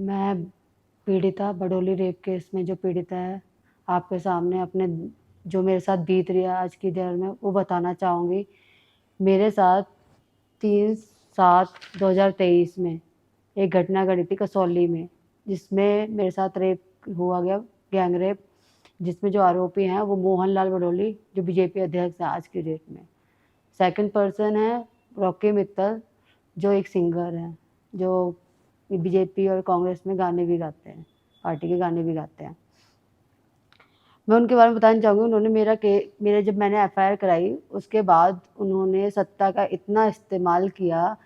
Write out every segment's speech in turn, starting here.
मैं पीड़िता Badoli rape case में जो पीड़िता है, आपके सामने अपने जो मेरे साथ बीत रही है आज की डेट में वो बताना चाहूँगी। मेरे साथ 3/7/2023 में एक घटना घटी थी कसौली में, जिसमें मेरे साथ रेप हुआ गया, गैंग रेप, जिसमें जो आरोपी हैं वो मोहन लाल बडोली जो बीजेपी अध्यक्ष हैं आज की डेट में। सेकंड पर्सन है रॉकी मित्तल जो एक सिंगर हैं, जो बीजेपी और कांग्रेस में गाने भी गाते हैं, पार्टी के गाने भी गाते हैं। मैं उनके बारे में बताना चाहूँगी। उन्होंने मेरे जब मैंने एफआईआर कराई उसके बाद उन्होंने सत्ता का इतना इस्तेमाल किया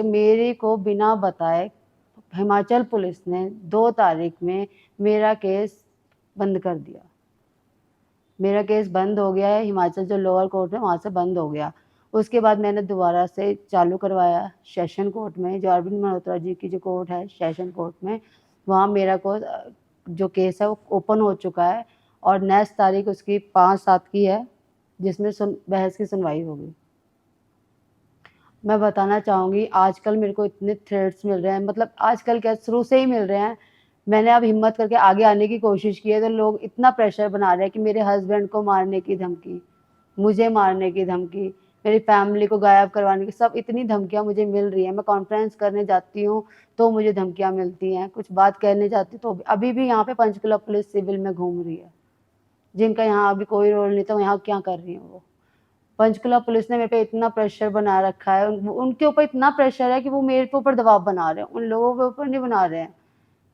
मेरे को बिना बताए। हिमाचल पुलिस ने 2 तारीख में मेरा केस बंद कर दिया। मेरा केस बंद हो गया है, हिमाचल जो लोअर कोर्ट है वहाँ से बंद हो गया। उसके बाद मैंने दोबारा से चालू करवाया सेशन कोर्ट में, जो अरविंद मल्होत्रा जी की जो कोर्ट है सेशन कोर्ट में, वहाँ मेरा जो केस है वो ओपन हो चुका है और नेक्स्ट तारीख उसकी 5/7 की है, जिसमें बहस की सुनवाई होगी। मैं बताना चाहूँगी आजकल मेरे को इतने थ्रेट्स मिल रहे हैं, मतलब आजकल क्या शुरू से ही मिल रहे हैं। मैंने अब हिम्मत करके आगे आने की कोशिश की है तो लोग इतना प्रेशर बना रहे हैं कि मेरे हस्बैंड को मारने की धमकी, मुझे मारने की धमकी, मेरी फैमिली को गायब करवाने की, सब इतनी धमकियाँ मुझे मिल रही हैं। मैं कॉन्फ्रेंस करने जाती हूँ तो मुझे धमकियाँ मिलती हैं, कुछ बात कहने जाती हूँ तो अभी भी यहाँ पे पंचकुला पुलिस सिविल में घूम रही है, जिनका यहाँ अभी कोई रोल नहीं था, वो यहाँ क्या कर रही हैं वो। पंचकुला पुलिस ने मेरे पे इतना प्रेशर बना रखा है, उनके ऊपर इतना प्रेशर है कि वो मेरे ऊपर दबाव बना रहे हैं, उन लोगों के ऊपर नहीं बना रहे हैं।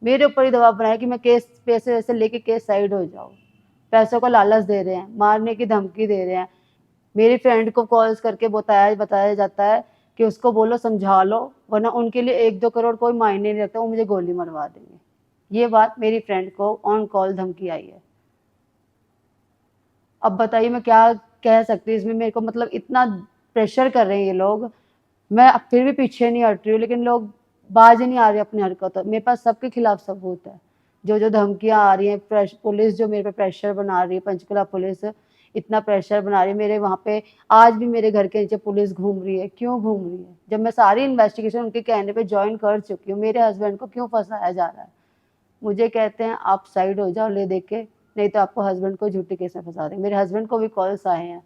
मेरे ऊपर ही दबाव बनाया कि मैं केस पैसे वैसे लेके केस साइड हो जाऊँ। पैसों का लालच दे रहे हैं, मारने की धमकी दे रहे हैं। मेरी फ्रेंड को कॉल्स करके बताया जाता है कि उसको बोलो समझा लो, वरना उनके लिए 1-2 करोड़ कोई मायने नहीं रखता, वो मुझे गोली मरवा देंगे। ये बात मेरी फ्रेंड को ऑन कॉल धमकी आई है। अब बताइए मैं क्या कह सकती हूँ इसमें, मेरे को मतलब इतना प्रेशर कर रहे हैं ये लोग। मैं अब फिर भी पीछे नहीं हट रही हूँ, लेकिन लोग बाज नहीं आ रहे अपनी हरकतों। मेरे पास सबके खिलाफ सबूत है। जो धमकियां आ रही हैं, पुलिस जो मेरे पे प्रेशर बना रही है, पंचकुला पुलिस इतना प्रेशर बना रही है मेरे वहाँ पे। आज भी मेरे घर के नीचे पुलिस घूम रही है। क्यों घूम रही है? जब मैं सारी इन्वेस्टिगेशन उनके कहने पे ज्वाइन कर चुकी हूँ, मेरे हस्बैंड को क्यों फंसाया जा रहा है? मुझे कहते हैं आप साइड हो जाओ ले देख के, नहीं तो आपको हस्बैंड को झूठे केस में फंसा देंगे। मेरे हस्बैंड को भी कॉल्स आए हैं,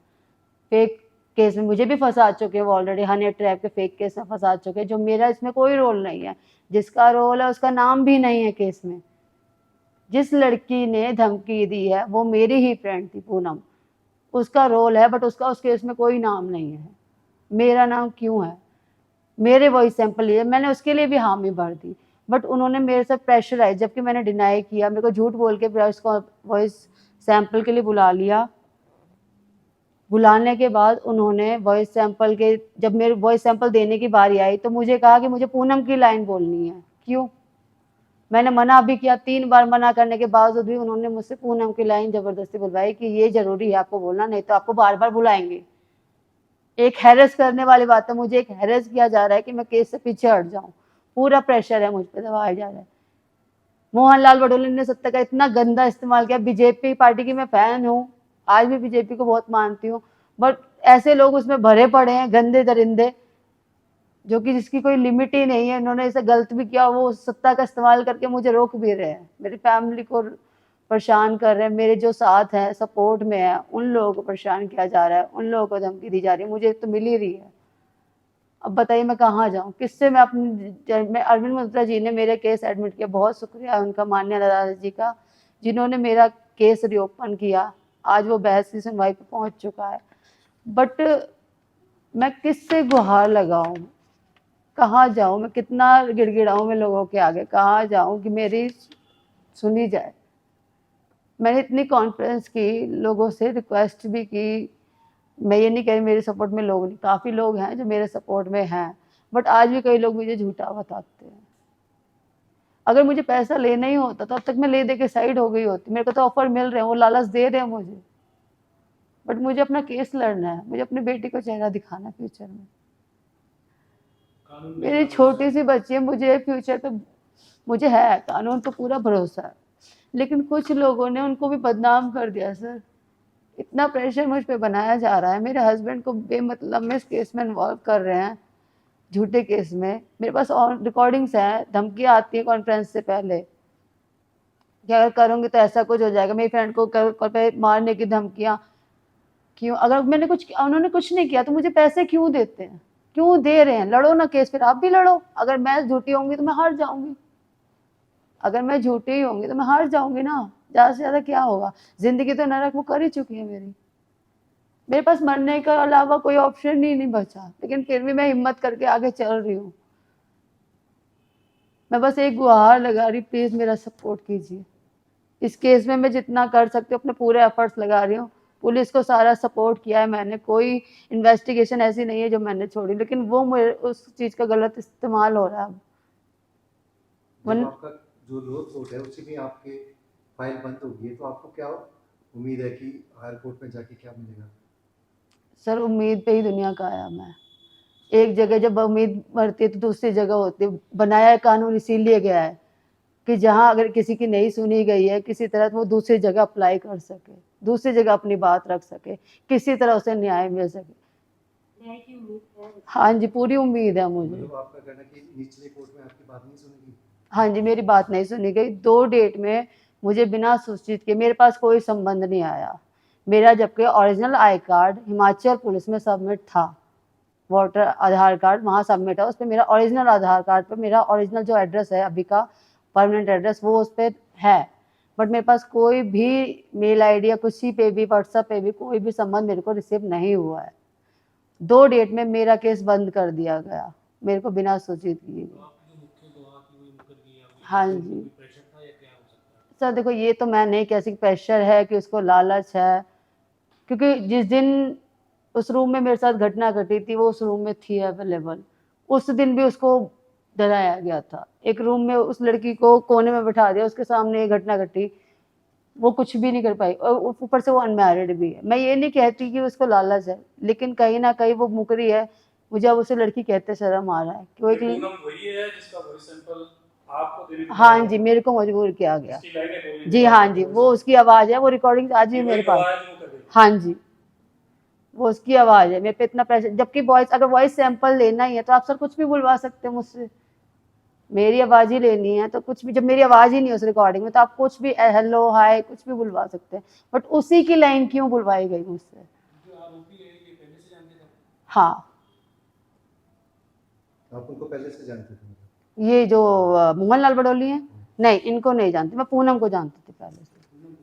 फेक केस में मुझे भी फंसा चुके हैं वो ऑलरेडी, हनी ट्रैप के फेक केस में फंसा चुके हैं, जो मेरा इसमें कोई रोल नहीं है। जिसका रोल है उसका नाम भी नहीं है केस में। जिस लड़की ने धमकी दी है वो मेरी ही फ्रेंड थी पूनम, उसका रोल है, बट उसका उस केस में कोई नाम नहीं है। मेरा नाम क्यों है? मेरे वॉइस सैंपल लिए, मैंने उसके लिए भी हामी भर दी, बट उन्होंने मेरे से प्रेशराइज, जबकि मैंने डिनाई किया, मेरे को झूठ बोल के वॉइस सैंपल के लिए बुला लिया। बुलाने के बाद उन्होंने वॉइस सैंपल के, जब मेरे वॉइस सैंपल देने की बारी आई तो मुझे कहा कि मुझे पूनम की लाइन बोलनी है। क्यों? मैंने मना भी किया, 3 बार मना करने के बावजूद भी उन्होंने मुझसे पूनम की लाइन जबरदस्ती बुलवाई कि ये जरूरी है आपको बोलना, नहीं तो आपको बार बार बुलाएंगे। एक हैरेस करने वाली बात है, मुझे एक हैरेस किया जा रहा है कि मैं केस से पीछे हट जाऊं। पूरा प्रेशर है मुझ पर दबाया जा रहा है। मोहन लाल बडोले ने सत्ता का इतना गंदा इस्तेमाल किया। बीजेपी पार्टी की मैं फैन हूँ, आज भी बीजेपी को बहुत मानती हूँ, बट ऐसे लोग उसमें भरे पड़े हैं, गंदे दरिंदे, जो कि जिसकी कोई लिमिट ही नहीं है। इन्होंने इसे गलत भी किया, वो सत्ता का इस्तेमाल करके मुझे रोक भी रहे हैं, मेरी फैमिली को परेशान कर रहे हैं। मेरे जो साथ हैं, सपोर्ट में है, उन लोगों को परेशान किया जा रहा है, उन लोगों को धमकी दी जा रही है। मुझे तो मिल ही रही है। अब बताइए मैं कहाँ जाऊँ, किससे मैं मैं अरविंद मल्होत्रा जी ने मेरे केस एडमिट किया, बहुत शुक्रिया है उनका, माननीय अदालत जी का, जिन्होंने मेरा केस रीओपन किया। आज वो बहस की सुनवाई पे पहुंच चुका है, बट मैं किससे गुहार लगाऊं, कहाँ जाऊं, मैं कितना गिड़गिड़ाऊं मैं लोगों के आगे, कहाँ जाऊं कि मेरी सुनी जाए। मैंने इतनी कॉन्फ्रेंस की, लोगों से रिक्वेस्ट भी की। मैं ये नहीं कह रही मेरे सपोर्ट में लोग नहीं, काफ़ी लोग हैं जो मेरे सपोर्ट में हैं, बट आज भी कई लोग मुझे झूठा बताते हैं। अगर मुझे पैसा लेना ही होता तो अब तक मैं ले दे के साइड हो गई होती। मेरे को तो ऑफर मिल रहे हैं, वो लालच दे रहे हैं मुझे, बट मुझे अपना केस लड़ना है, मुझे अपनी बेटी को चेहरा दिखाना है फ्यूचर में। मेरी छोटी सी बच्ची है, मुझे फ्यूचर पे मुझे है, कानून पे पूरा भरोसा है, लेकिन कुछ लोगों ने उनको भी बदनाम कर दिया। सर, इतना प्रेशर मुझ पे बनाया जा रहा है, मेरे हस्बैंड को बेमतलब में इस केस में इन्वॉल्व कर रहे हैं। झूठे केस में। मेरे पास और रिकॉर्डिंग्स हैं, धमकियाँ आती हैं कॉन्फ्रेंस से पहले कि अगर करूँगी तो ऐसा कुछ हो जाएगा। मेरी फ्रेंड को कल पे मारने की धमकियाँ। क्यों? अगर मैंने कुछ, उन्होंने कुछ नहीं किया तो मुझे पैसे क्यों देते हैं? क्यों दे रहे हैं? लड़ो ना केस, फिर आप भी लड़ो। अगर मैं झूठी होंगी तो मैं हार जाऊंगी। अगर मैं झूठी होंगी तो मैं हार जाऊंगी ना। ज़्यादा से ज़्यादा क्या होगा? ज़िंदगी तो नरक वो कर ही चुकी है मेरी। मेरे पास मरने के अलावा कोई ऑप्शन ही नहीं बचा, लेकिन फिर भी मैं हिम्मत करके आगे चल रही हूँ। मैं बस एक गुहार लगा रही, प्लीज़ मेरा सपोर्ट कीजिए। इस केस में मैं जितना कर सकती हूँ अपने पूरे एफर्ट्स लगा रही हूँ। पुलिस को सारा सपोर्ट किया है मैंने, कोई इन्वेस्टिगेशन ऐसी नहीं है जो मैंने छोड़ी, लेकिन वो मेरे उस चीज़ का गलत इस्तेमाल हो रहा है अब। जब आपका जो लोअर कोर्ट है उसी में आपके फाइल बंद होगी, तो आपको क्या उम्मीद है कि हायर कोर्ट में जाके क्या मिलेगा? सर उम्मीद पे ही दुनिया का आया मैं। एक जगह जब उम्मीद मरती है तो दूसरी जगह होती है। बनाया है कानून इसीलिए गया है कि जहाँ अगर किसी की नहीं सुनी गई है किसी तरह, तो वो दूसरी जगह अप्लाई कर सके, दूसरी जगह अपनी बात रख सके, किसी तरह उसे न्याय मिल सके। न्याय की उम्मीद है। हाँ जी, पूरी उम्मीद है मुझे। मतलब आपका कहना है कि निचले कोर्ट में आपकी बात नहीं सुनेगी? हाँ जी, मेरी बात नहीं सुनी गई। 2 डेट में मुझे बिना सूचित के, मेरे पास कोई संबंध नहीं आया। मेरा जबकि original I card Himachal police में सबमिट था, वोटर आधार कार्ड वहाँ सबमिट है, उस पे मेरा ओरिजिनल आधार कार्ड पे मेरा ओरिजिनल जो एड्रेस है अभी का परमानेंट एड्रेस वो उस पे है। बट मेरे पास कोई भी मेल आईडी या किसी पे भी व्हाट्सएप पे भी कोई भी संबंध मेरे को रिसीव नहीं हुआ है। 2 डेट में मेरा केस बंद कर दिया गया, मेरे को बिना सूचित किए। हाँ जी सर, देखो ये तो मैं नहीं कह सकती प्रेशर है कि उसको लालच है, क्योंकि जिस दिन उस रूम में मेरे साथ घटना घटी थी वो उस रूम में थी अवेलेबल। उस दिन भी उसको डराया गया था। एक रूम में उस लड़की को कोने में बैठा दिया, उसके सामने ये घटना घटी, वो कुछ भी नहीं कर पाई और ऊपर से वो अनमैरिड भी है। मैं ये नहीं कहती कि उसको लालच है, लेकिन कहीं ना कहीं वो मुकरी है। मुझे अब उसे लड़की कहते शर्म आ रहा है कि वो एक वही है जिसका वॉइस सैंपल आपको देने को हाँ जी, मेरे को मजबूर किया गया। जी हाँ जी, वो उसकी आवाज़ है, वो रिकॉर्डिंग आज भी मेरे पास। हाँ जी, वो उसकी आवाज़ है। मेरे पे इतना प्रेशर, जबकि वॉइस, अगर वॉइस सैंपल लेना ही है तो आप सर कुछ भी बुलवा सकते हैं मुझसे। मेरी आवाज़ ही लेनी है तो कुछ भी, जब मेरी आवाज़ ही नहीं है उस रिकॉर्डिंग में तो आप कुछ भी हेलो हाय कुछ भी बुलवा सकते हैं। बट उसी की लाइन क्यों बुलवाई गई मुझसे? हाँ, आप उनको पहले से जानते थे? ये जो मोहन लाल बडोली हैं, नहीं इनको नहीं जानती मैं, पूनम को जानती थी पहले से।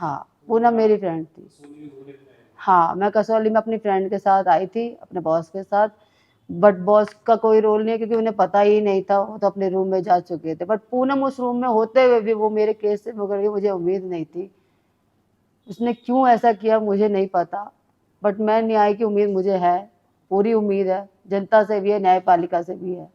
हाँ, पूनम मेरी फ्रेंड थी। हाँ, मैं कसौली में अपनी फ्रेंड के साथ आई थी, अपने बॉस के साथ। बट बॉस का कोई रोल नहीं है क्योंकि उन्हें पता ही नहीं था, वो तो अपने रूम में जा चुके थे। बट पूनम उस रूम में होते हुए भी वो मेरे केस से मुकर गई, मुझे उम्मीद नहीं थी। उसने क्यों ऐसा किया मुझे नहीं पता, बट मैं न्याय की उम्मीद मुझे है, पूरी उम्मीद है, जनता से भी है, न्यायपालिका से भी है।